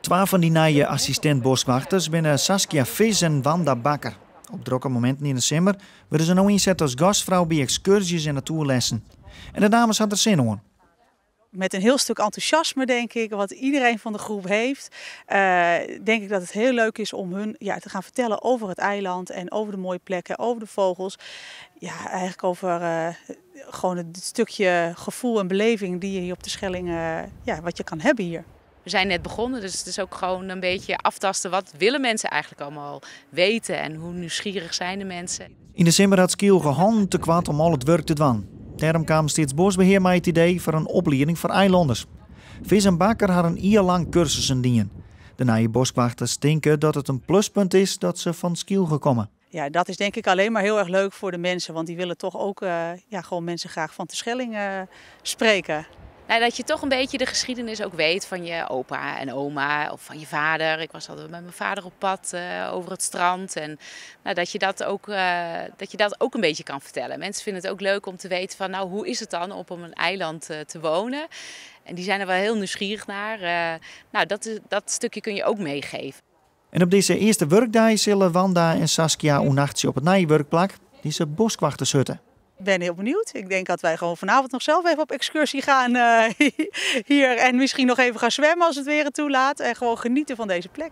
Twee van die nieuwe assistent-boswachters zijn Saskia Vis en Wanda Bakker. Op drukke momenten in december werden ze nu inzet als gastvrouw bij excursies en natuurlessen. En de dames hadden er zin in. Met een heel stuk enthousiasme, denk ik, wat iedereen van de groep heeft. Denk ik dat het heel leuk is om hun te gaan vertellen over het eiland en over de mooie plekken, over de vogels. Ja, eigenlijk over gewoon het stukje gevoel en beleving die je hier op de Schelling, wat je kan hebben hier. We zijn net begonnen, dus het is ook gewoon een beetje aftasten. Wat willen mensen eigenlijk allemaal weten en hoe nieuwsgierig zijn de mensen? In december had Skiel handen te kwaad om al het werk te doen. Daarom kwam steeds bosbeheer met het idee voor een opleiding voor eilanders. Vis en Bakker hadden een jaar lang cursussen dienen. De nieuwe boswachters denken dat het een pluspunt is dat ze van Skiel gekomen. Ja, dat is denk ik alleen maar heel erg leuk voor de mensen, want die willen toch ook gewoon mensen graag van de Schelling spreken. Nou, dat je toch een beetje de geschiedenis ook weet van je opa en oma of van je vader. Ik was altijd met mijn vader op pad over het strand. En dat je dat ook een beetje kan vertellen. Mensen vinden het ook leuk om te weten van hoe is het dan om op een eiland te wonen. En die zijn er wel heel nieuwsgierig naar. Dat stukje kun je ook meegeven. En op deze eerste werkdag zullen Wanda en Saskia nachtje op het nieuwe werkplek die ze boswachters hutten. Ik ben heel benieuwd. Ik denk dat wij gewoon vanavond nog zelf even op excursie gaan hier. En misschien nog even gaan zwemmen als het weer het toelaat. En gewoon genieten van deze plek.